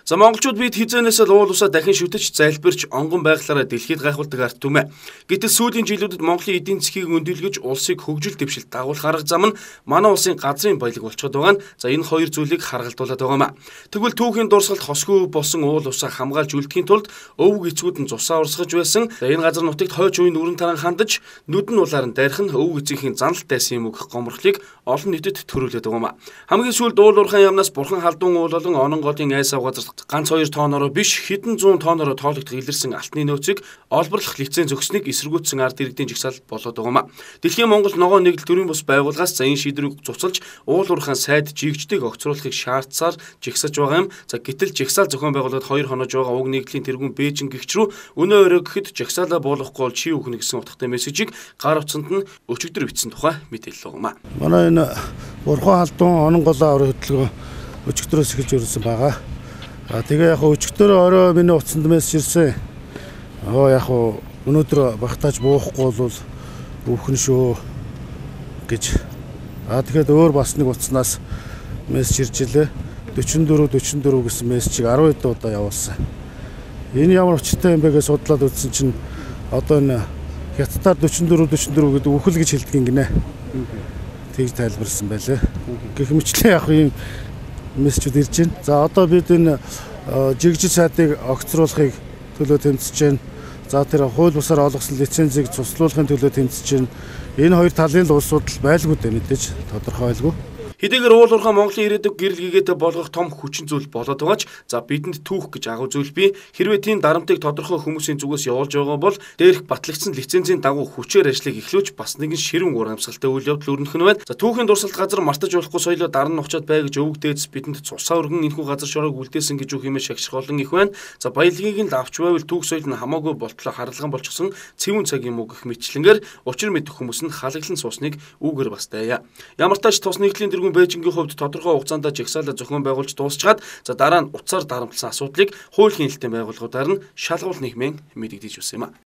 За монголчууд бид хизээнээс л уул усаа дахин шүтэж залбирч онгон байглаараа дэлхийд гайхуулдаг арт түмэ. Гэтэл сүүлийн жилүүдэд Монголын эдийн засгийг өндөлгөж улсыг хөгжил дэвшилт дагуулах арга зам нь манай улсын газрын баялаг болчиход байгаа нь за энэ хоёр зүйлийг харгалдуулаад байгаамаа. Тэгвэл түүхийн дурсгалд хосгүй болсон уул усаа хамгаалж үлдэхийн тулд өвөг эцгүүд нь цусаа урсгаж байсан. За энэ газар нутагт хойч үеийн нүрэн таран хандаж нүдэн улаар нь дайрхан өвөг эцгийн заналт дайсан юм өгөх гомрохлыг олон нийтэд төрүүлээд байгаамаа. Хамгийн сүүлд уул уурхайн яамнаас бурхан халдун уул болон онон голын айс авгаазар ганц 2 тонороо биш хэдэн зуун тонороо тоологдох илэрсэн алтны нөөцийг олборлох лиценз өгснэг эсэргүүцсэн ард иргэдийн жагсаал болоод байгаамаа. Дэлхийн Монгол ногоо нэгдэл төрийн бус байгууллагаас за энэ шийдвэрийг цуцалж уул уурхайн сайд жигждэг огцруулахыг шаардсаар жигсаж байгаа юм. За гэтэл жагсаал зохион байгуулалт 2 хонож байгаа уг нэгдлийн тэргүүн Бээжин гэгч рүү өнөө өрөө гэхэд жагсаалаа буулгахгүй бол чи үхнэ гэсэн утгатай мессежийг гар утсанд нь өчигдөр бичсэн тухай мэдээлэл байгаамаа. Манай энэ бурхан халдун онон голоо орой хөдөлгөөн өчигдрөөс эхэлж өрсөн байгаа. Тэгээ яг өчигдөр орой миний утсанд мессеж ирсэн. Яг өнөөдөр багтааж буухгүй бол өвхөн шүү гэж. Тэгэхээр өөр бас нэг утаснаас мессеж ирж илээ. 44 гэсэн мессежийг 12 удаа явуулсан. Энэ ямар учиртай юм бэ гэж судлаад үзсэн чинь одоо энэ хятадаар 44 гэдэг үхэл гэж хэлдэг юм гинэ. Тэгж тайлбарласан байлээ. Гэх мэтлээ яг ийм мессежүүд ирж байна. За одоо бид энэ жигжил сайдыг огцруулахыг төлөө тэмцэж байна. За тэр хууль бусаар олгосон лицензийг цуслуулахын төлөө тэмцэж байна. Энэ хоёр талын л улсууд л байлгүй дээ мэдээж тодорхойлгүй. Хэдийгээр уул уурхай Монголын ирээдүйг гэрэл гээгээд болгох том хүчин зүйл болоод байгаач за бидэнд түүх гэж агуу зүйл бий. Хэрвээ тийм дарамтыг тодорхой хүмүүсийн зүгээс явуулж байгаа бол дээрх батлагдсан лицензийн дагуу хүчээр ажлыг эхлүүлж бас нэгэн ширүүн ур амьсгалтай үйл явдал өрнөх нь байна. За түүхийн дурсгалт газар мартаж болохгүй соёлоо дарна нухчаад бай гэж өвөг дээдс бидэнд цусаа өргөн энэхүү газар шороог үлдээсэн гэж үг хэмээн шагших олон их байна. За баялагийг нь авч байвал түүх соёл нь хамаагүй болтлоо харалган болчихсон цэвүүн цаг юм уу гэх мэтлэнгээр учир мэдэх хүмүүс нь халаглан суусныг үүгээр бас даяа. Ямар тач тус нэгдлийн тэргүүн Бээжингийн хувьд тодорхой хугацаанд жагсаалаа зохион байгуулж дуусчаад за дараа нь утсаар дарамтлсан асуудлыг хуулийн хэлтийн байгууллагуудаар нь шалгуул нийгмийн мэдэгдэж өгсөн юм а.